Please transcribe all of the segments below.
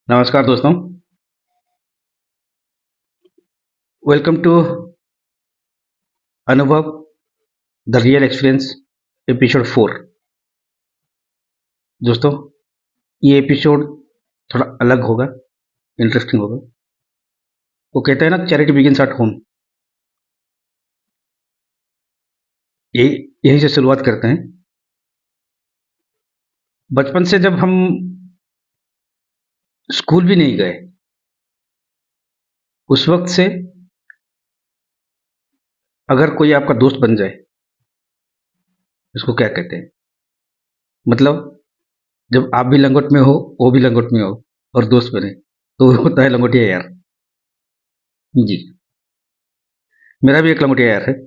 नमस्कार दोस्तों। Welcome to अनुभव द रियल एक्सपीरियंस एपिसोड 4। दोस्तों, ये एपिसोड थोड़ा अलग होगा, इंटरेस्टिंग होगा। वो कहते हैं ना, चैरिटी बिगिंस एट होम। यही यही से शुरुआत करते हैं। बचपन से जब हम स्कूल भी नहीं गए, उस वक्त से अगर कोई आपका दोस्त बन जाए, इसको क्या कहते हैं? मतलब जब आप भी लंगोट में हो, वो भी लंगोट में हो और दोस्त बने, तो वो होता है लंगोटिया यार। जी, मेरा भी एक लंगोटिया यार है।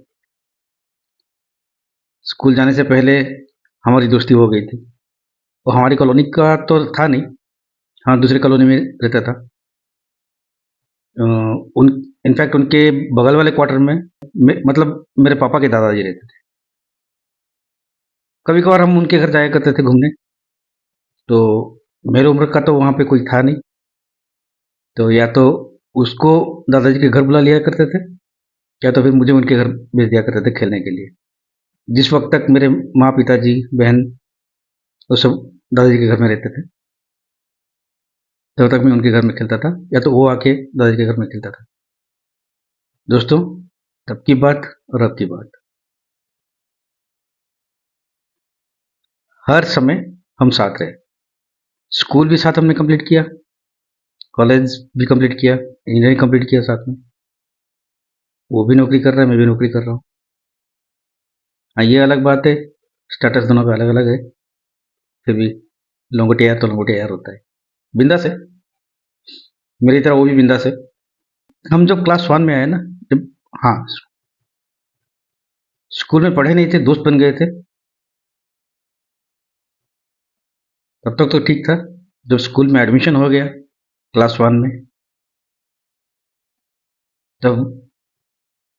स्कूल जाने से पहले हमारी दोस्ती हो गई थी। वो हमारी कॉलोनी का तो था नहीं। हाँ, दूसरी कॉलोनी में रहता था। अ, उन इनफैक्ट उनके बगल वाले क्वार्टर में मतलब मेरे पापा के दादाजी रहते थे। कभी कभार हम उनके घर जाया करते थे घूमने। तो मेरे उम्र का तो वहाँ पे कोई था नहीं। तो या तो उसको दादाजी के घर बुला लिया करते थे, या तो फिर मुझे उनके घर भेज दिया करते थे खेलने के लिए। जिस वक्त तक मेरे माँ पिताजी बहन वो सब दादाजी के घर में रहते थे, तब तक मैं उनके घर में खेलता था, या तो वो आके दादाजी के घर में खेलता था। दोस्तों, तब की बात और अब की बात, हर समय हम साथ रहे। स्कूल भी साथ हमने कंप्लीट किया, कॉलेज भी कंप्लीट किया, इंजीनियरिंग कंप्लीट किया साथ में। वो भी नौकरी कर रहा है, मैं भी नौकरी कर रहा हूँ। हाँ, ये अलग बात है, स्टेटस दोनों का अलग अलग है। फिर भी लंगोटिया यार तो लंगोटिया यार होता है। बिंदास है, मेरी तरह वो भी बिंदास है। हम जब क्लास वन में आए ना, जब, हाँ, स्कूल में पढ़े नहीं थे, दोस्त बन गए थे, तब तक तो ठीक था। जब स्कूल में एडमिशन हो गया क्लास वन में, तब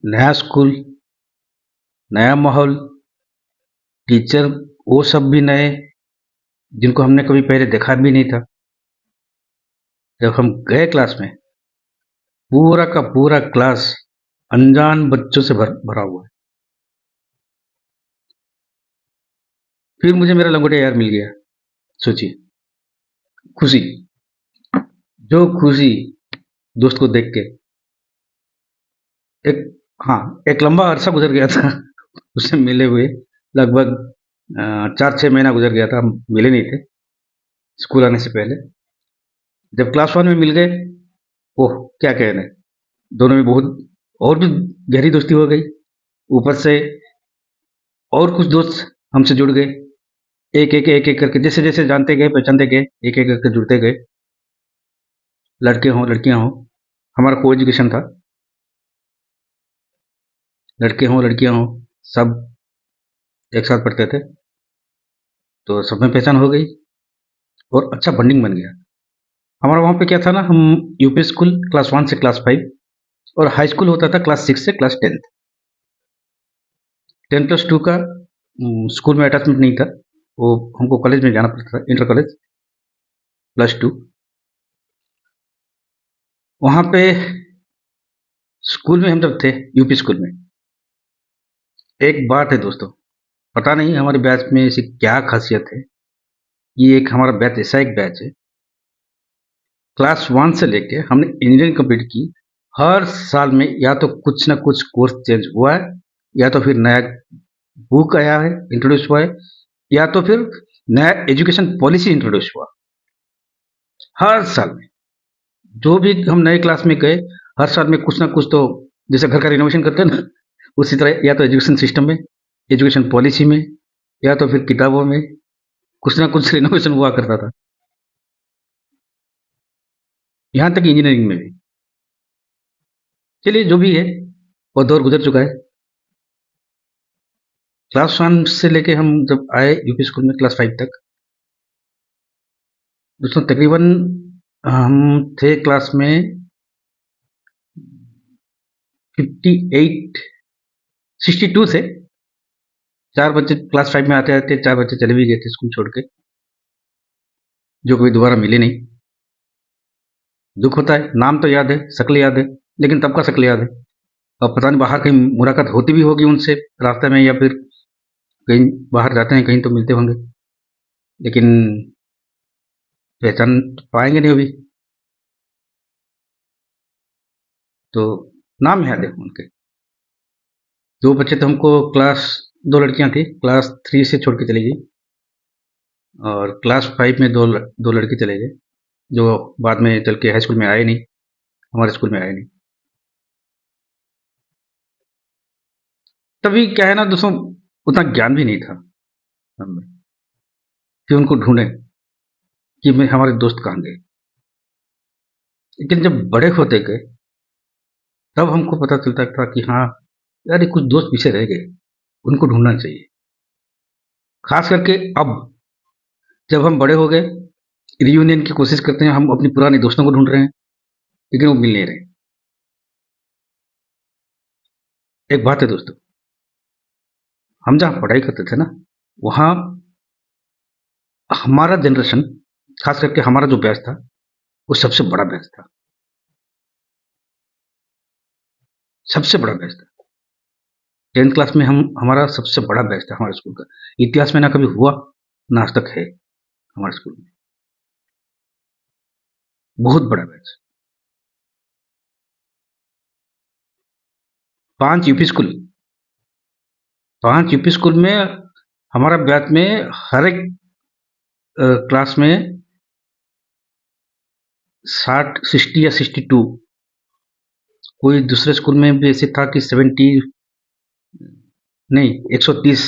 नया स्कूल, नया माहौल, टीचर, वो सब भी नए, जिनको हमने कभी पहले देखा भी नहीं था। जब हम गए क्लास में, पूरा का पूरा क्लास अनजान बच्चों से भरा हुआ है। फिर मुझे मेरा लंगोटिया यार मिल गया। सोचिए, खुशी, जो खुशी दोस्त को देख के। एक, हाँ, एक लंबा अरसा गुजर गया था उससे मिले हुए। लगभग 4-6 महीना गुजर गया था, हम मिले नहीं थे स्कूल आने से पहले। जब क्लास वन में मिल गए, ओह क्या कहने, दोनों में बहुत और भी गहरी दोस्ती हो गई। ऊपर से और कुछ दोस्त हमसे जुड़ गए, एक एक करके, जैसे जैसे जानते गए, पहचानते गए, एक एक करके जुड़ते गए। लड़के हों लड़कियां हों, हमारा को एजुकेशन था। लड़के हों लड़कियां हों, सब एक साथ पढ़ते थे। तो सब में पहचान हो गई और अच्छा बॉन्डिंग बन गया। हमारा वहाँ पे क्या था ना, हम यूपी स्कूल क्लास वन से क्लास फाइव, और हाई स्कूल होता था क्लास सिक्स से क्लास टेंथ। 10+2 का स्कूल में अटैचमेंट नहीं था, वो हमको कॉलेज में जाना पड़ता था, इंटर कॉलेज +2। वहाँ पे स्कूल में हम जब थे, यूपी स्कूल में, एक बात है दोस्तों, पता नहीं हमारे बैच में ऐसी क्या खासियत है। ये एक हमारा बैच ऐसा एक बैच है, क्लास वन से लेके हमने इंजीनियरिंग कंप्लीट की, हर साल में या तो कुछ ना कुछ कोर्स चेंज हुआ है, या तो फिर नया बुक आया है, इंट्रोड्यूस हुआ है, या तो फिर नया एजुकेशन पॉलिसी इंट्रोड्यूस हुआ। हर साल में जो भी हम नए क्लास में गए, हर साल में कुछ ना कुछ तो, जैसे घर का रिनोवेशन करते हैं ना, उसी तरह या तो एजुकेशन सिस्टम में, एजुकेशन पॉलिसी में, या तो फिर किताबों में कुछ ना कुछ रिनोवेशन हुआ करता था। यहाँ तक इंजीनियरिंग में भी। चलिए, जो भी है वो दौर गुजर चुका है। क्लास वन से लेके हम जब आए यूपी स्कूल में क्लास फाइव तक, दोस्तों तकरीबन हम थे क्लास में 58, 62 थे। चार बच्चे क्लास फाइव में आते आते, चार बच्चे चले भी गए थे स्कूल छोड़ के, जो कभी दोबारा मिले नहीं। दुःख होता है, नाम तो याद है, शक्ल याद है, लेकिन तब का शक्ल याद है। अब पता नहीं बाहर कहीं मुलाकात होती भी होगी उनसे रास्ते में, या फिर कहीं बाहर जाते हैं कहीं तो मिलते होंगे, लेकिन पहचान पाएँगे नहीं अभी। तो नाम याद है उनके। 2 बच्चे तो हमको क्लास 2 लड़कियाँ थी, क्लास 3 से छोड़ के चली गई, और क्लास 5 में 2 लड़के चले गए, जो बाद में चल के हाई स्कूल में आए नहीं, हमारे स्कूल में आए नहीं। तभी क्या है ना दोस्तों, उतना ज्ञान भी नहीं था हमें कि उनको ढूँढें कि मैं हमारे दोस्त कहाँ गए। लेकिन जब बड़े होते गए, तब हमको पता चलता था कि हाँ, यार ये कुछ दोस्त पीछे रह गए, उनको ढूँढना चाहिए। ख़ास करके अब, जब हम बड़े हो गए, रियूनियन की कोशिश करते हैं, हम अपने पुराने दोस्तों को ढूँढ रहे हैं, लेकिन वो मिल नहीं रहे। एक बात है दोस्तों, हम जहाँ पढ़ाई करते थे ना, वहाँ हमारा जनरेशन, ख़ास करके हमारा जो बैच था, वो सबसे बड़ा बैच था। सबसे बड़ा बैच था। 10th क्लास में हम हमारा सबसे बड़ा बैच था हमारे स्कूल का। इतिहास में ना कभी हुआ, ना आज तक है हमारे स्कूल में। बहुत बड़ा batch. 5 UP school, 5 UP school में हमारा बैच में हर एक क्लास में 60, 60 या 62। कोई दूसरे स्कूल में भी ऐसे था कि 70, नहीं 130,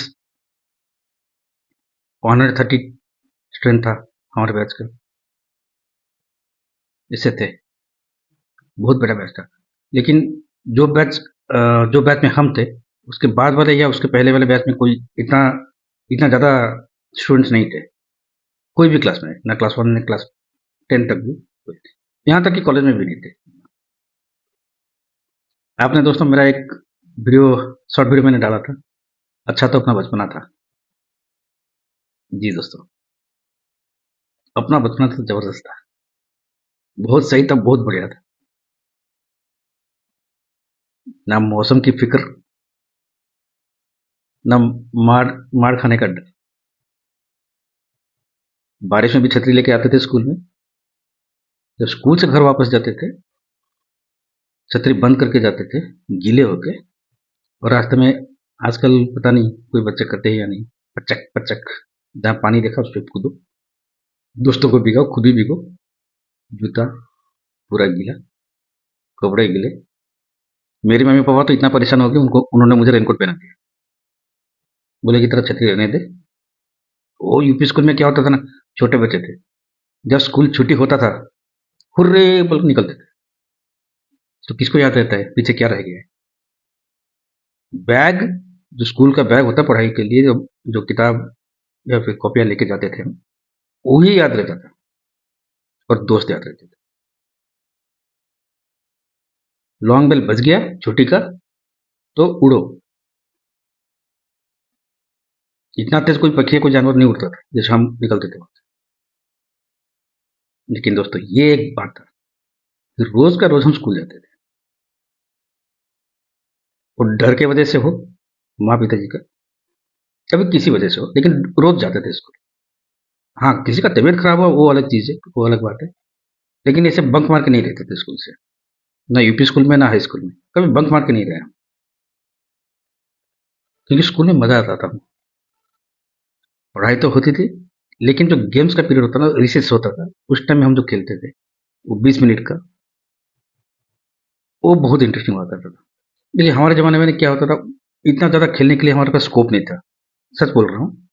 130 स्ट्रेंथ था हमारे बैच का। ऐसे थे, बहुत बड़ा बैच था। लेकिन जो बैच जो बैच में हम थे, उसके बाद वाले या उसके पहले वाले बैच में कोई इतना इतना ज़्यादा स्टूडेंट्स नहीं थे, कोई भी क्लास में, ना क्लास 1 ना क्लास 10 तक भी कोई थे। यहाँ तक कि कॉलेज में भी नहीं थे। आपने दोस्तों मेरा एक वीडियो, शॉर्ट वीडियो मैंने डाला था, अच्छा तो अपना बचपना था। जी दोस्तों, अपना बचपना तो ज़बरदस्त था, बहुत सही था, बहुत बढ़िया था। ना मौसम की फ़िक्र, ना मार मार खाने का डर। बारिश में भी छतरी लेके आते थे स्कूल में। जब स्कूल से घर वापस जाते थे, छतरी बंद करके जाते थे, गीले होके, और रास्ते में आजकल पता नहीं कोई बच्चे करते हैं या नहीं, पचक पचक, जहाँ पानी देखा उस पे कूदो, दोस्तों को भिगाओ, खुद भी भिगो, जूता पूरा गीला, कपड़े गीले। मेरे मम्मी पापा तो इतना परेशान हो गए, उनको उन्होंने मुझे रेनकोट पहना दिया, बोले कि तेरा छतरी रहने दे। वो यूपी स्कूल में क्या होता था ना, छोटे बच्चे थे, जब स्कूल छुट्टी होता था, हुर्रे बोल के निकलते थे। तो किसको याद रहता है पीछे क्या रह गया है। बैग, जो स्कूल का बैग होता है पढ़ाई के लिए, जो जो किताब या फिर कॉपियां लेके जाते थे, वही याद रहता था, और दोस्त याद रहते थे। लॉन्ग बेल बज गया छुट्टी का, तो उड़ो। इतना तेज कोई पक्षी कोई जानवर नहीं उड़ता था जैसे हम निकलते थे। लेकिन दोस्तों ये एक बात था, रोज का रोज हम स्कूल जाते थे, और डर के वजह से हो, माँ पिताजी का, कभी किसी वजह से हो, लेकिन रोज जाते थे स्कूल। हाँ, किसी का तबीयत खराब हुआ वो अलग चीज है, वो अलग बात है, लेकिन ऐसे बंक मार के नहीं रहते थे स्कूल से। ना यूपी स्कूल में ना हाई स्कूल में कभी बंक मार के नहीं रहे हम, क्योंकि स्कूल में मजा आता था। पढ़ाई तो होती थी, लेकिन जो गेम्स का पीरियड होता ना, रिसेस होता था, उस टाइम में हम जो खेलते थे, वो 20 मिनट का, वो बहुत इंटरेस्टिंग हुआ करता था। देखिए हमारे ज़माने में क्या होता था, इतना ज़्यादा खेलने के लिए हमारे पास स्कोप नहीं था। सच बोल रहा हूँ,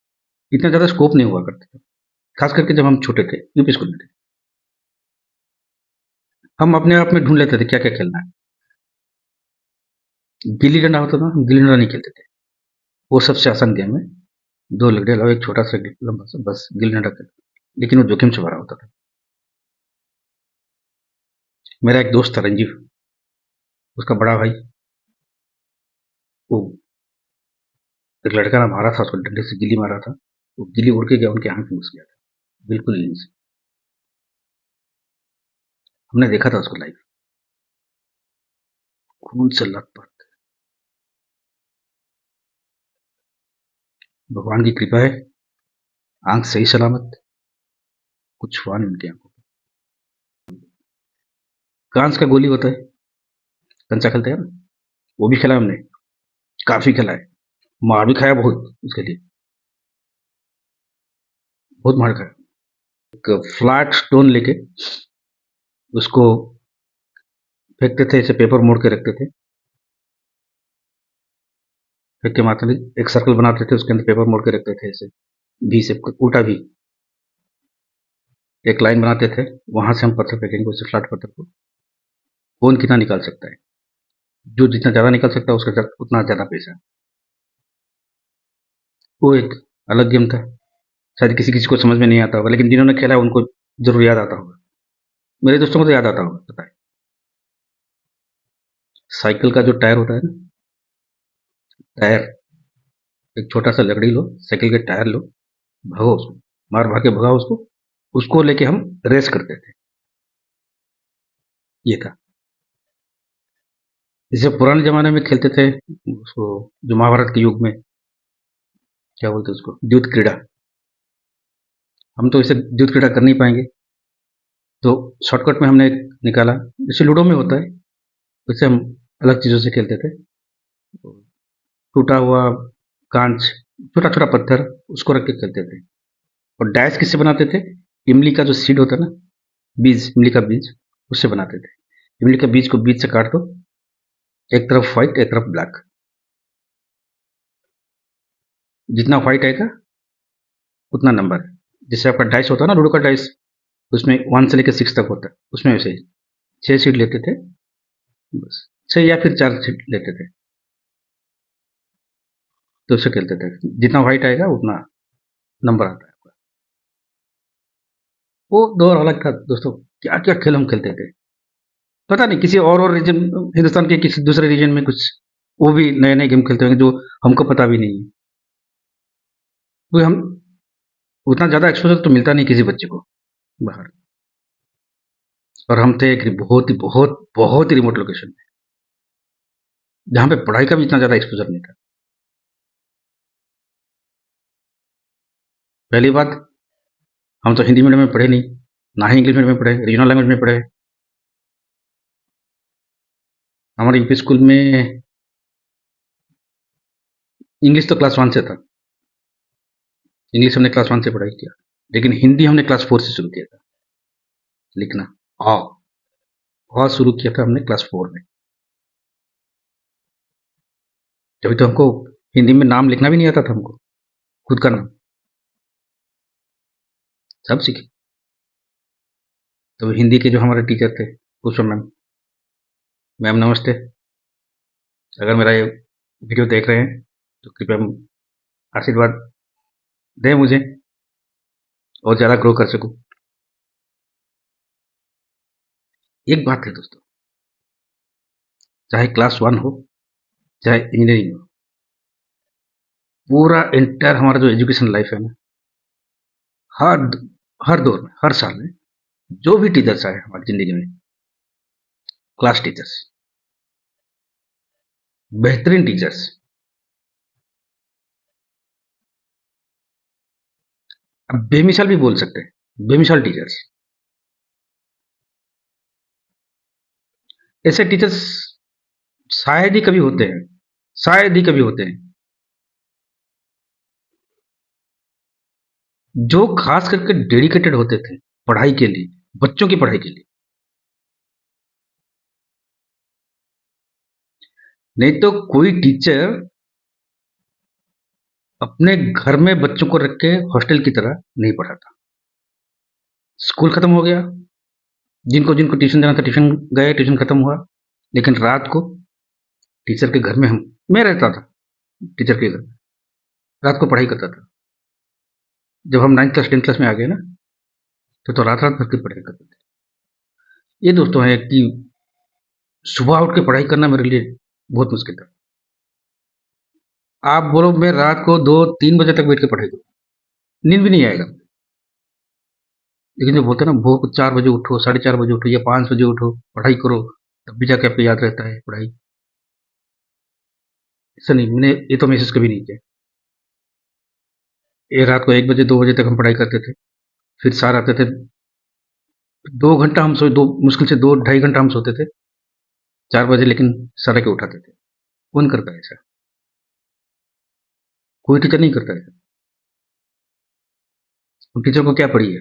इतना ज़्यादा स्कोप नहीं हुआ करता था। खास करके जब हम छोटे थे, यूपी स्कूल में थे, हम अपने आप में ढूंढ लेते थे क्या क्या खेलना है। गिल्ली डंडा होता था, हम गिल्ली डंडा नहीं खेलते थे, वो सबसे आसान गेम है। दो लकड़ियाँ लाओ, एक छोटा सा लंबा सा, बस गिल्ली डंडा खेलते। लेकिन वो जोखिम से भरा होता था। मेरा एक दोस्त था रंजीव, उसका बड़ा भाई, वो एक लड़का ने मारा था उसको, डंडे से गिल्ली मारा था, वो गिल्ली उड़ के गया, उनके आंख में घुस गया था, बिल्कुल नहीं से। हमने देखा था उसको लाइव, खून से लथपथ। भगवान की कृपा है, आंख सही सलामत, कुछ हुआ नहीं उनकी आंखों को। कांच का गोली होता है, कंचा खेलते हैं ना, वो भी खेला हमने, काफी खेला है, मार भी खाया बहुत उसके लिए, बहुत मार खाया। एक फ्लैट स्टोन लेके उसको फेंकते थे, ऐसे पेपर मोड़ के रखते थे, फेंक के मारते थे, एक सर्कल बनाते थे, उसके अंदर पेपर मोड़ के रखते थे, ऐसे भी से उल्टा भी एक लाइन बनाते थे, वहां से हम पत्थर फेंकेंगे, उससे फ्लैट पत्थर को कौन कितना निकाल सकता है, जो जितना ज्यादा निकाल सकता है उसका उतना ज्यादा पैसा। वो एक अलग गेम था, शायद किसी किसी को समझ में नहीं आता होगा, लेकिन जिन्होंने खेला है उनको जरूर याद आता होगा। मेरे दोस्तों को तो याद आता होगा, पता है। साइकिल का जो टायर होता है ना, टायर, एक छोटा सा लकड़ी लो, साइकिल के टायर लो, भागो उसको, मार भाग के भगाओ उसको, उसको लेके हम रेस करते थे, ये था। जैसे पुराने जमाने में खेलते थे उसको, जो महाभारत के युग में, क्या बोलते उसको, द्युत क्रीड़ा। हम तो इसे द्युत क्रीड़ा कर नहीं पाएंगे, तो शॉर्टकट में हमने एक निकाला, जैसे लूडो में होता है, वैसे हम अलग चीजों से खेलते थे। टूटा हुआ कांच, छोटा छोटा पत्थर, उसको रख के खेलते थे। और डैश किससे बनाते थे, इमली का जो सीड होता है ना, बीज, इमली का बीज, उससे बनाते थे। इमली के बीज को बीच से काट दो, एक तरफ व्हाइट एक तरफ ब्लैक, जितना व्हाइट आएगा उतना नंबर है। जैसे आपका डाइस होता है ना, लूडो का डाइस, उसमें 1 से लेकर 6 तक होता है, उसमें वैसे ही 6 सीट लेते थे, बस 6 या फिर 4 सीट लेते थे, तो उससे खेलते थे, जितना व्हाइट आएगा उतना नंबर आता है आपका। वो दौर अलग था दोस्तों, क्या क्या खेल हम खेलते थे। पता नहीं किसी और रीजन, हिंदुस्तान के किसी दूसरे रीजन में कुछ वो भी नए नए गेम खेलते होंगे जो हमको पता भी नहीं है। वो हम, उतना ज़्यादा एक्सपोज़र तो मिलता नहीं किसी बच्चे को बाहर, और हम थे एक बहुत ही बहुत बहुत ही रिमोट लोकेशन में, जहाँ पे पढ़ाई का भी इतना ज़्यादा एक्सपोज़र नहीं था। पहली बात, हम तो हिंदी मीडियम में पढ़े नहीं, ना ही इंग्लिश मीडियम में पढ़े, रीजनल लैंग्वेज में पढ़े। हमारे यूपी स्कूल में इंग्लिश तो क्लास 1 से था, इंग्लिश हमने क्लास 1 से पढ़ाई किया, लेकिन हिंदी हमने क्लास 4 से शुरू किया था लिखना। आ आ शुरू किया था हमने क्लास 4 में। तभी तो हमको हिंदी में नाम लिखना भी नहीं आता था हमको, खुद का नाम, सब सीखे। तो हिंदी के जो हमारे टीचर थे, पुष्पा मैम, मैम नमस्ते, अगर मेरा ये वीडियो देख रहे हैं तो कृपया आशीर्वाद दें मुझे, और ज़्यादा ग्रो कर सकूं। एक बात है दोस्तों, चाहे क्लास 1 हो, चाहे इंजीनियरिंग हो, पूरा एंटायर हमारा जो एजुकेशन लाइफ है ना, हर हर दौर में, हर साल में, जो भी टीचर्स आए हमारी जिंदगी में, क्लास टीचर्स, बेहतरीन टीचर्स, अब बेमिसाल भी बोल सकते हैं, बेमिसाल टीचर्स। ऐसे टीचर्स शायद ही कभी होते हैं, शायद ही कभी होते हैं, जो खास करके डेडिकेटेड होते थे पढ़ाई के लिए, बच्चों की पढ़ाई के लिए। नहीं तो कोई टीचर अपने घर में बच्चों को रख के हॉस्टल की तरह नहीं पढ़ाता। स्कूल खत्म हो गया, जिनको जिनको ट्यूशन देना था ट्यूशन गए, ट्यूशन खत्म हुआ, लेकिन रात को टीचर के घर में मैं रहता था, टीचर के घर में रात को पढ़ाई करता था। जब हम 9th क्लास 10th क्लास में आ गए ना, तो रात रात भर की पढ़ाई करते थे। ये दोस्तों है कि सुबह उठ के पढ़ाई करना मेरे लिए बहुत मुश्किल था। आप बोलो मैं रात को 2-3 बजे तक बैठ के पढ़ाई करूँ, नींद भी नहीं आएगा। लेकिन जो बोलते हैं ना, भोर को 4 बजे उठो, 4:30 बजे उठो या 5 बजे उठो, पढ़ाई करो, तब भी जाके आपको याद रहता है पढ़ाई। ऐसा नहीं, मैंने ये तो महसूस कभी नहीं किया। ये रात को 1 बजे, 2 बजे तक हम पढ़ाई करते थे, फिर सर आते थे, 2 घंटा हम सोए, 2 मुश्किल से 2 ढाई घंटा हम सोते थे, 4 बजे लेकिन सर आके उठाते थे। कौन करता है ऐसा? कोई टीचर नहीं करता है। तो टीचर को क्या पड़ी है?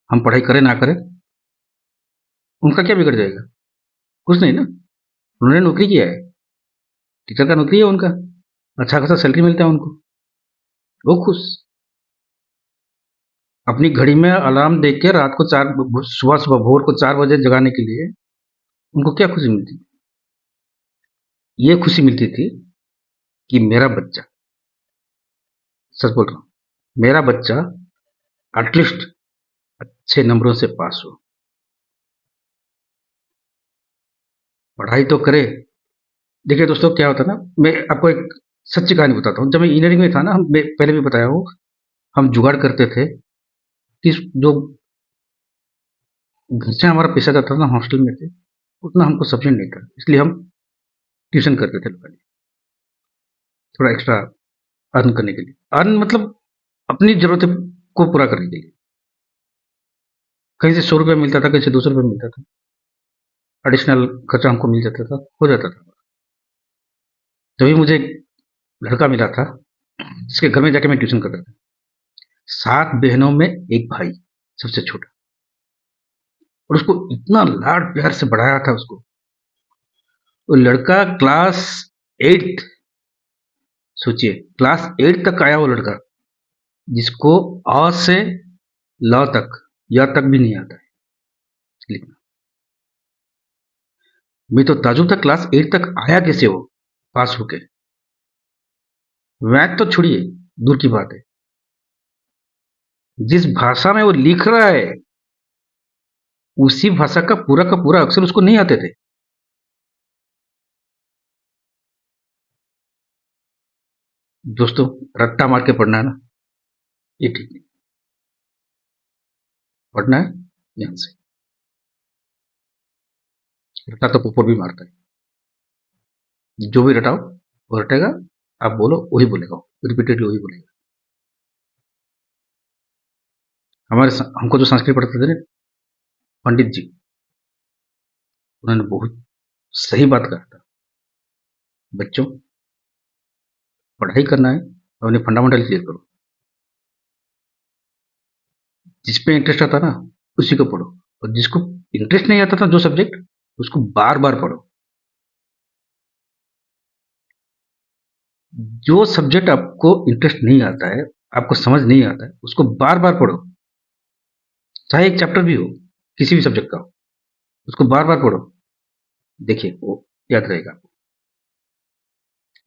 हम पढ़ाई करें ना करें, उनका क्या बिगड़ जाएगा? कुछ नहीं ना, उन्होंने नौकरी किया है, टीचर का नौकरी है उनका, अच्छा खासा सैलरी मिलता है उनको, वो खुश। अपनी घड़ी में अलार्म देख के रात को 4, सुबह सुबह भोर को 4 बजे जगाने के लिए उनको क्या खुशी मिलती थी? ये खुशी मिलती थी कि मेरा बच्चा, सच बोल रहा हूँ, मेरा बच्चा एटलीस्ट अच्छे नंबरों से पास हो, पढ़ाई तो करे। देखिए दोस्तों, क्या होता है ना, मैं आपको एक सच्ची कहानी बताता हूँ। जब मैं इंजीनियरिंग में था ना, हम पहले भी बताया हूँ, हम जुगाड़ करते थे कि जो घर से हमारा पैसा जाता था ना, हॉस्टल में थे, उतना हमको सफिशिएंट नहीं था, इसलिए हम ट्यूशन करते थे लोकली, थोड़ा एक्स्ट्रा अर्न करने के लिए। अर्न मतलब अपनी ज़रूरतें को पूरा करने के लिए। कहीं से 100 रुपये मिलता था, कहीं से 200 रुपये मिलता था, एडिशनल खर्चा हमको मिल जाता था, हो जाता था। तभी मुझे एक लड़का मिला था जिसके घर में जाके मैं ट्यूशन करता था। 7 बहनों में एक भाई, सबसे छोटा, और उसको इतना लाड प्यार से बढ़ाया था उसको। वो लड़का क्लास 8, सोचिए क्लास 8 तक आया वो लड़का, जिसको अ से ल तक, य तक भी नहीं आता है लिखना। मैं तो ताज्जुब था, क्लास 8 तक आया कैसे वो पास होके? मैथ तो छोड़िए, दूर की बात है। जिस भाषा में वो लिख रहा है, उसी भाषा का पूरा अक्षर उसको नहीं आते थे। दोस्तों, रट्टा मार के पढ़ना है ना, ये ठीक नहीं। पढ़ना है ध्यान से। रट्टा तो पोपट भी मारता है। जो भी रटाओ वो रटेगा, आप बोलो वही बोलेगा, रिपीटेडली वही बोलेगा। हमको जो संस्कृत पढ़ाते थे ना, पंडित जी, उन्होंने बहुत सही बात कहा था, बच्चों पढ़ाई करना है, अपने फंडामेंटल क्लियर करो, जिस पे इंटरेस्ट आता ना उसी को पढ़ो, और जिसको इंटरेस्ट नहीं आता था जो सब्जेक्ट, उसको बार बार पढ़ो। जो सब्जेक्ट आपको इंटरेस्ट नहीं आता है, आपको समझ नहीं आता है, उसको बार बार पढ़ो, चाहे एक चैप्टर भी हो, किसी भी सब्जेक्ट का हो, उसको बार बार पढ़ो, देखिए वो याद रहेगा आपको।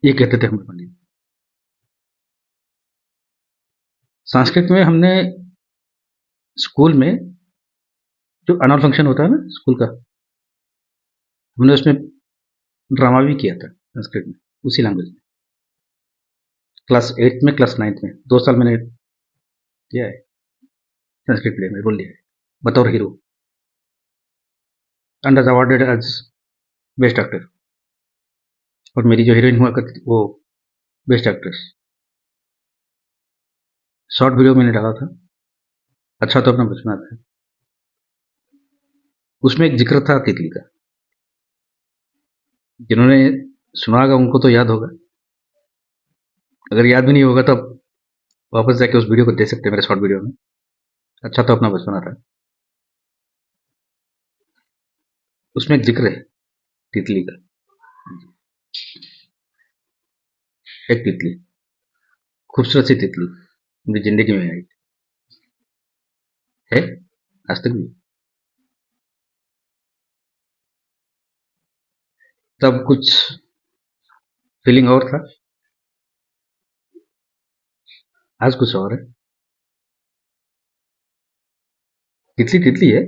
ये कहते थे हमारे पंडित। संस्कृत में हमने स्कूल में जो एनुअल फंक्शन होता है ना स्कूल का, हमने उसमें ड्रामा भी किया था संस्कृत में, उसी लैंग्वेज में। क्लास 8 में, क्लास 9 में 2 साल मैंने किया है, संस्कृत प्ले में रोल लिया है बतौर hero, and as awarded as best actor. और मेरी जो हीरोइन हुआ करती थी वो बेस्ट एक्ट्रेस। शॉर्ट वीडियो मैंने डाला था, अच्छा तो अपना बचपना था। उसमें एक जिक्र था तितली का, जिन्होंने सुना होगा उनको तो याद होगा, अगर याद भी नहीं होगा तो आप वापस जाके उस वीडियो को देख सकते हैं, मेरे शॉर्ट वीडियो में। अच्छा तो अपना बचपना था। उसमें एक जिक्र है तितली का, एक तितली, खूबसूरत सी तितली मेरी जिंदगी में आई है, आज तक भी। तब कुछ फीलिंग और था, आज कुछ और है। तितली तितली है,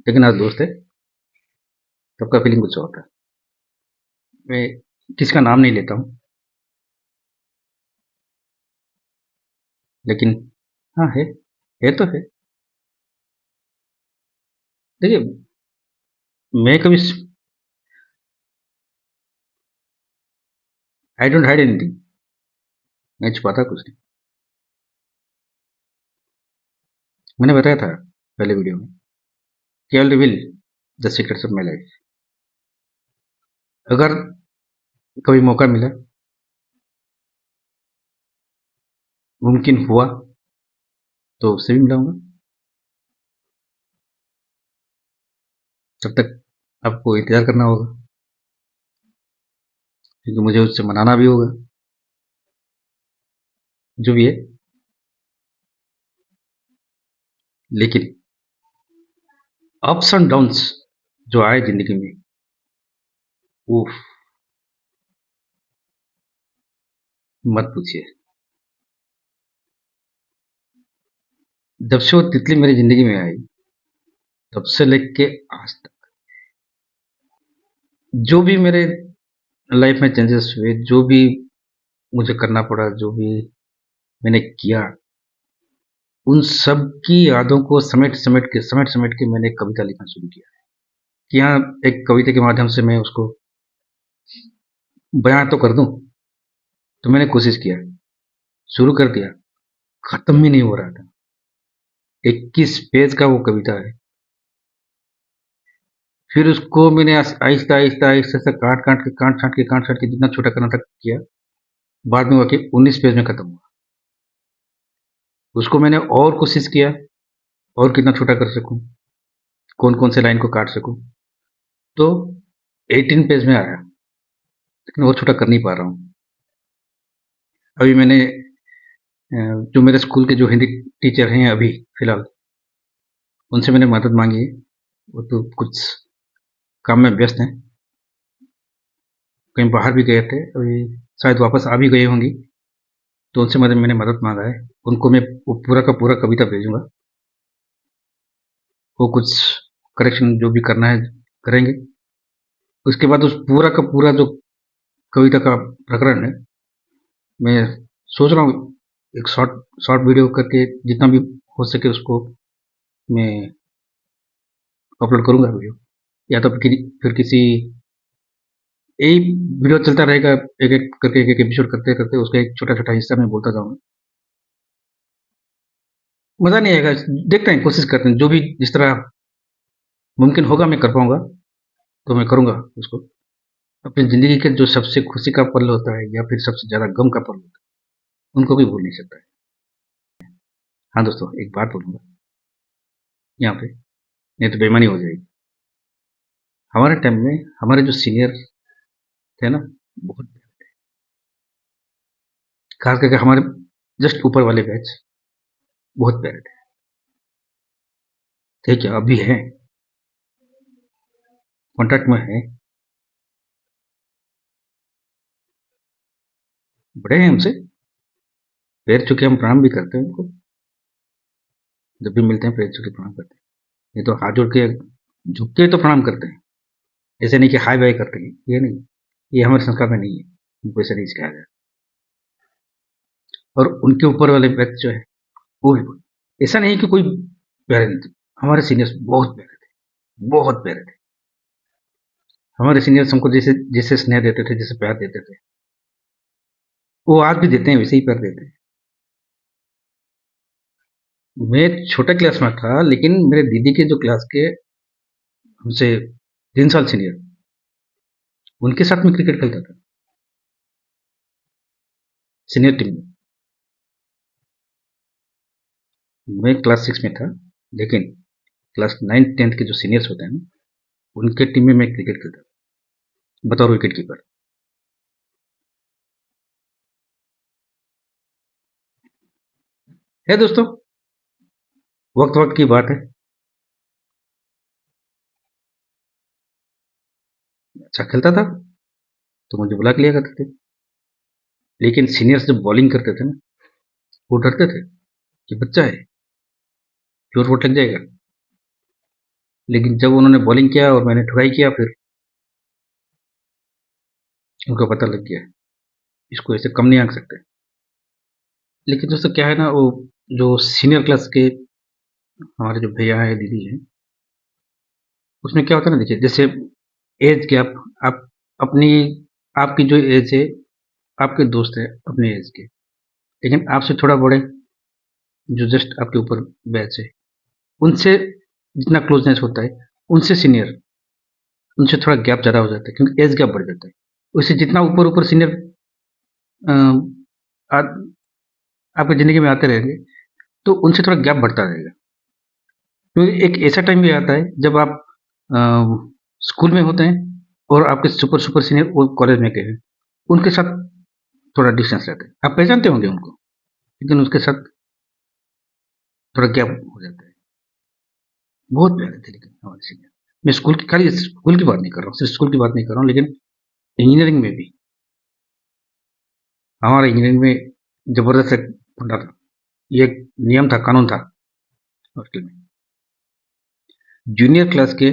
लेकिन आज दोस्त है। तब का फीलिंग कुछ और था। मैं किसका नाम नहीं लेता हूँ, लेकिन हाँ है। है तो है। देखिए, मैं कभी आई डोंट हाइड एनीथिंग। मैं छुपाता कुछ नहीं। मैंने बताया था पहले वीडियो में कि I will reveal the secrets of my life. अगर कभी मौका मिला, मुमकिन हुआ, तो उससे भी मिलाऊंगा। तब तक आपको इंतजार करना होगा, क्योंकि मुझे उससे मनाना भी होगा। जो भी है, लेकिन अप्स एंड डाउन्स जो आए जिंदगी में, उफ, मत पूछिए। जब से वो तितली मेरी जिंदगी में आई, तब से लेके आज तक जो भी मेरे लाइफ में चेंजेस हुए, जो भी मुझे करना पड़ा, जो भी मैंने किया, उन सब की यादों को समेट समेट के मैंने एक कविता लिखना शुरू किया। कि हाँ, एक कविता के माध्यम से मैं उसको बयां तो कर दूं। तो मैंने कोशिश किया, शुरू कर दिया, खत्म ही नहीं हो रहा था। 21 पेज का वो कविता है। फिर उसको मैंने आहिस्ता आहिस्ता आहिस्ता से काट छाट के जितना छोटा करना था किया। बाद में वाकई 19 पेज में खत्म हुआ। उसको मैंने और कोशिश किया, और कितना छोटा कर सकूं, कौन कौन से लाइन को काट सकूं। तो 18 पेज में आया, लेकिन और छोटा कर नहीं पा रहा हूँ। अभी मैंने जो मेरे स्कूल के जो हिंदी टीचर हैं अभी फिलहाल, उनसे मैंने मदद मांगी है। वो तो कुछ काम में व्यस्त हैं, कहीं बाहर भी गए थे, अभी शायद वापस आ भी गई होंगी। तो उनसे मैंने मदद मांगा है। उनको मैं वो पूरा का पूरा कविता भेजूंगा। वो कुछ करेक्शन जो भी करना है करेंगे। उसके बाद उस पूरा का पूरा जो कविता का प्रकरण है, मैं सोच रहा हूँ एक शॉर्ट शॉर्ट वीडियो करके जितना भी हो सके उसको मैं अपलोड करूंगा वीडियो। या तो फिर किसी यही वीडियो चलता रहेगा, एक एक करके एक एक एपिसोड करते करते उसका एक छोटा छोटा हिस्सा मैं बोलता जाऊंगा। मजा नहीं आएगा। देखते हैं, कोशिश करते हैं, जो भी जिस तरह मुमकिन होगा मैं कर पाऊंगा, तो मैं करूंगा उसको। अपनी ज़िंदगी के जो सबसे खुशी का पल होता है या फिर सबसे ज़्यादा गम का पल होता है, उनको भी भूल नहीं सकता है। हाँ दोस्तों, एक बात बोलूँगा यहाँ पे, नहीं तो बेईमानी हो जाएगी। हमारे टाइम में हमारे जो सीनियर थे ना, बहुत, खास करके हमारे जस्ट ऊपर वाले बैच, बहुत प्यारे थे। थे क्या, अभी हैं, कॉन्टैक्ट में हैं, बड़े हैं हमसे। पैर छू के हम प्रणाम भी करते हैं उनको। जब भी मिलते हैं पैर छू के प्रणाम करते हैं। ये तो हाथ जोड़ के झुक के तो प्रणाम करते हैं, ऐसे नहीं कि हाय बाय करते हैं, ये नहीं। ये हमारे संस्कार में नहीं है, उनको ऐसा नहीं सिखाया गया। और उनके ऊपर वाले बैच जो है, वो भी ऐसा नहीं कि कोई प्यारे नहीं थे। हमारे सीनियर्स बहुत प्यारे थे, बहुत प्यारे थे। हमारे सीनियर्स हमको जैसे जैसे स्नेह देते थे, जैसे प्यार देते थे, वो आज भी देते हैं, वैसे ही प्यार देते हैं। मैं छोटे क्लास में था, लेकिन मेरे दीदी के जो क्लास के हमसे 3 साल सीनियर, उनके साथ में क्रिकेट खेलता था, सीनियर टीम में। मैं क्लास 6 में था, लेकिन क्लास 9 10 के जो सीनियर्स होते हैं ना, उनके टीम में मैं क्रिकेट खेलता था, बतौर विकेट कीपर। है दोस्तों, वक्त वक्त की बात है। अच्छा खेलता था तो मुझे बुला के लिया करते थे। लेकिन सीनियर्स जब बॉलिंग करते थे ना, वो डरते थे कि बच्चा है, चोट वोट लग जाएगा। लेकिन जब उन्होंने बॉलिंग किया और मैंने ट्राई किया, फिर उनको पता लग गया इसको ऐसे कम नहीं आंक सकते। लेकिन दोस्तों क्या है ना, वो जो सीनियर क्लास के हमारे जो भैया हैं, दीदी हैं, उसमें क्या होता है ना, देखिए जैसे एज गैप, आप अपनी आपकी जो एज है, आपके दोस्त हैं अपने एज के, लेकिन आपसे थोड़ा बड़े, जो जस्ट आपके ऊपर बैच है, उनसे जितना क्लोजनेस होता है, उनसे सीनियर, उनसे थोड़ा गैप ज़्यादा हो जाता है क्योंकि एज गैप बढ़ जाता है। उससे जितना ऊपर-ऊपर सीनियर अ, आ आपकी ज़िंदगी में आते रहेंगे, तो उनसे थोड़ा गैप बढ़ता रहेगा। क्योंकि एक ऐसा टाइम भी आता है जब आप अ, स्कूल में होते हैं और आपके सुपर सीनियर वो कॉलेज में गए हैं, उनके साथ थोड़ा डिस्टेंस रहता है। आप पहचानते होंगे उनको, लेकिन उसके साथ थोड़ा गैप हो जाता है। बहुत प्यारे थे लेकिन हमारे सीनियर। मैं स्कूल की, खाली स्कूल की बात नहीं कर रहा हूँ, सिर्फ स्कूल की बात नहीं कर रहा हूँ, लेकिन इंजीनियरिंग में भी हमारा इंजीनियरिंग में ज़बरदस्त एक फंडा था। ये एक नियम था, कानून था हॉस्टल में। जूनियर क्लास के,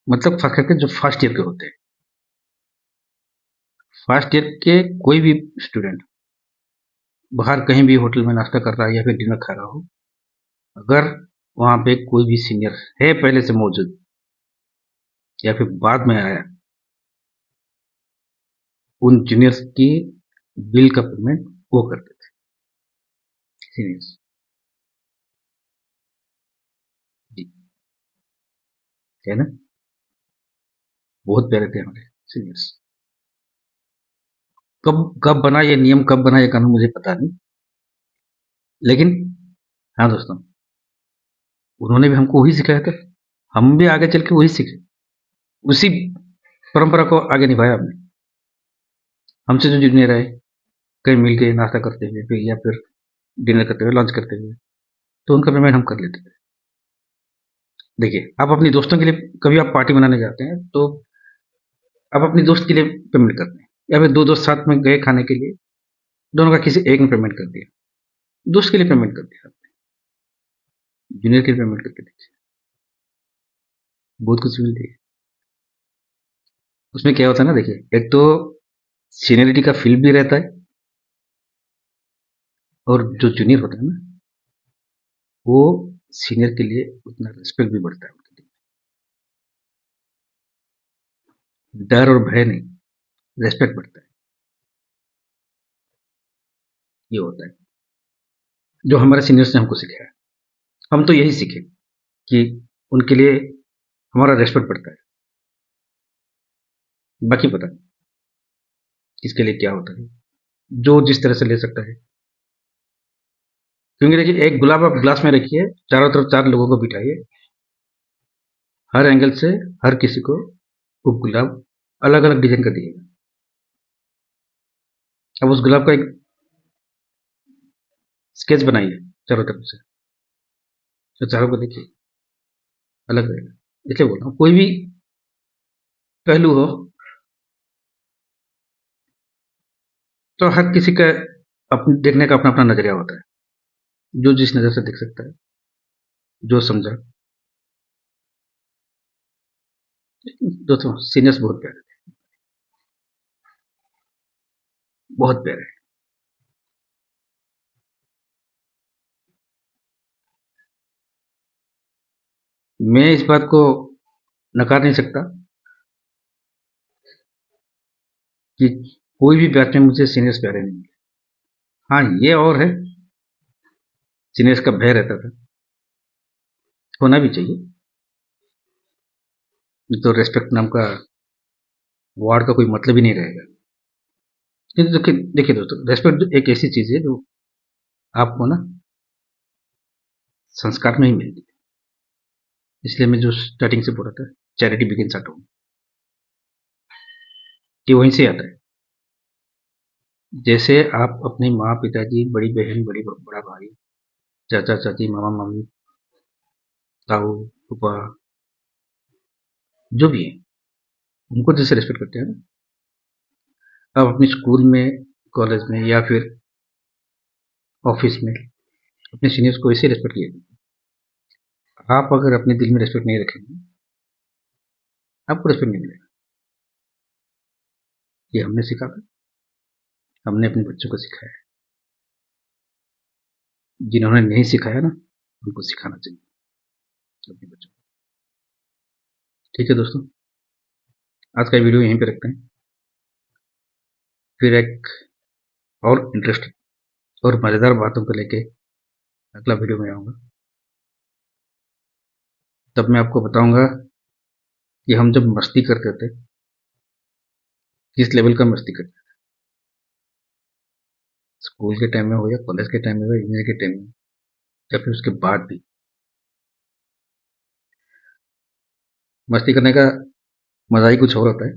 मतलब ख़ास करके जो फर्स्ट ईयर के होते हैं, फर्स्ट ईयर के कोई भी स्टूडेंट बाहर कहीं भी होटल में नाश्ता कर रहा है या फिर डिनर खा रहा हो, अगर वहाँ पे कोई भी सीनियर है पहले से मौजूद या फिर बाद में आया, उन जूनियर्स की बिल का पेमेंट वो करते थे, सीनियर्स। जी, है ना? बहुत प्यारे थे हमारे सीनियर्स। कब कब बना ये नियम, कब बना ये कानून, मुझे पता नहीं, लेकिन हाँ दोस्तों, उन्होंने भी हमको वही सिखाया था, हम भी आगे चल के वही सीखे, उसी परंपरा को आगे निभाया हमने। हमसे जो जूनियर आए, कहीं मिल के नाश्ता करते हुए फिर या फिर डिनर करते हुए, लंच करते हुए, तो उनका पेमेंट हम कर लेते थे। देखिए, आप अपने दोस्तों के लिए कभी आप पार्टी मनाने जाते हैं, तो आप अपने दोस्त के लिए पेमेंट करते हैं, या फिर दो दोस्त साथ में गए खाने के लिए, दोनों का किसी एक ने पेमेंट कर दिया, दोस्त के लिए पेमेंट कर दिया, जूनियर के लिए पेमेंट करके देखिए, बहुत कुछ मिलती है। उसमें क्या होता है ना, देखिए, एक तो सीनियरिटी का फील भी रहता है, और जो जूनियर होता है ना, वो सीनियर के लिए उतना रिस्पेक्ट भी बढ़ता है उनके लिए। डर और भय नहीं, रिस्पेक्ट बढ़ता है, ये होता है जो हमारे सीनियर्स ने हमको सिखाया। हम तो यही सीखे कि उनके लिए हमारा रिस्पेक्ट बढ़ता है। बाकी पता नहीं किसके लिए क्या होता है, जो जिस तरह से ले सकता है। क्योंकि देखिए, एक गुलाब आप ग्लास में रखिए, चारों तरफ चार लोगों को बिठाइए, हर एंगल से हर किसी को वो गुलाब अलग अलग डिजाइन का दिएगा। अब उस गुलाब का एक स्केच बनाइए चारों तरफ से, तो चारों को देखिए अलग रहेगा। इसलिए बोल रहा हूँ, कोई भी पहलू हो, तो हर किसी का अपने देखने का अपना अपना नजरिया होता है, जो जिस नजर से देख सकता है, जो समझा। दोस्तों, सीनियर्स बहुत प्यारे थे, बहुत प्यारे। मैं इस बात को नकार नहीं सकता कि कोई भी बैच में मुझे सीनियर्स प्यारे नहीं मिले। हाँ, ये और है, सीनियर्स का भय रहता था, होना भी चाहिए, तो रेस्पेक्ट नाम का वर्ड का कोई मतलब ही नहीं रहेगा। क्योंकि देखिए देखिए दोस्तों, रेस्पेक्ट एक ऐसी चीज है जो आपको ना संस्कार में ही मिलती है। इसलिए मैं जो स्टार्टिंग से बोला था, चैरिटी बिगिंस एट होम, ये वहीं से आता है। जैसे आप अपने माँ पिताजी, बड़ी बहन, बड़ा भाई, चाचा चाची, मामा मामी, ताऊ फूफा, जो भी है, उनको जैसे रिस्पेक्ट करते हैं ना, आप अपने स्कूल में, कॉलेज में या फिर ऑफिस में अपने सीनियर्स को ऐसे रिस्पेक्ट किया। आप अगर अपने दिल में रिस्पेक्ट नहीं रखेंगे, आपको रिस्पेक्ट नहीं मिलेगा। ये हमने सीखा था, हमने अपने बच्चों को सिखाया है। जिन्होंने नहीं सिखाया ना, उनको सिखाना चाहिए। अपने बच्चों को। ठीक है दोस्तों, आज का वीडियो यहीं पे रखते हैं। फिर एक और इंटरेस्टिंग और मज़ेदार बातों को लेके अगला वीडियो में आऊँगा। तब मैं आपको बताऊँगा कि हम जब मस्ती करते थे, किस लेवल का मस्ती करते थे। स्कूल के टाइम में हो या कॉलेज के टाइम में हो या इंजीनियर के टाइम में या फिर उसके बाद भी। मस्ती करने का मज़ा ही कुछ और होता है।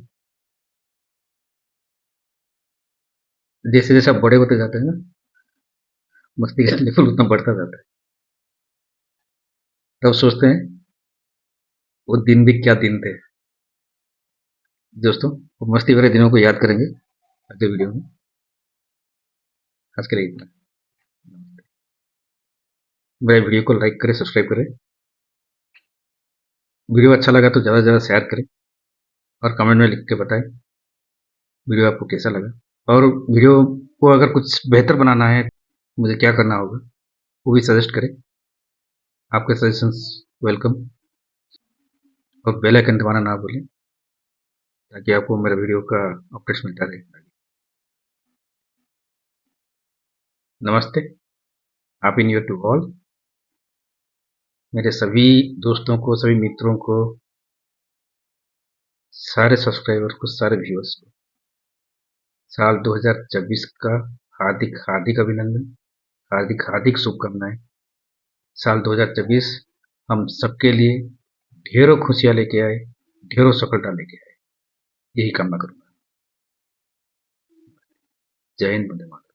जैसे जैसे आप बड़े होते जाते हैं ना, मस्ती का लेवल उतना बढ़ता जाता है। तब सोचते हैं वो दिन भी क्या दिन थे। दोस्तों, वो मस्ती भरे दिनों को याद करेंगे अगले वीडियो में। आज के लिए इतना। मेरे वीडियो को लाइक करें, सब्सक्राइब करें। वीडियो अच्छा लगा तो ज़्यादा से ज़्यादा शेयर करें और कमेंट में लिख के बताएं वीडियो आपको कैसा लगा। और वीडियो को अगर कुछ बेहतर बनाना है, मुझे क्या करना होगा वो भी सजेस्ट करें। आपके सजेशंस वेलकम। और बेल आइकन दबाना ना भूलें ताकि आपको मेरे वीडियो का अपडेट्स मिलता रहे। नमस्ते, happy new year to all. मेरे सभी दोस्तों को, सभी मित्रों को, सारे सब्सक्राइबर्स को, सारे व्यूअर्स को साल 2024 का हार्दिक हार्दिक अभिनंदन, हार्दिक हार्दिक शुभकामनाएं। साल 2024 हम सबके लिए ढेरों खुशियां लेके आए, ढेरों सफलता लेके आए, यही कामना करूंगा। जय हिंद, वंदे मातरम।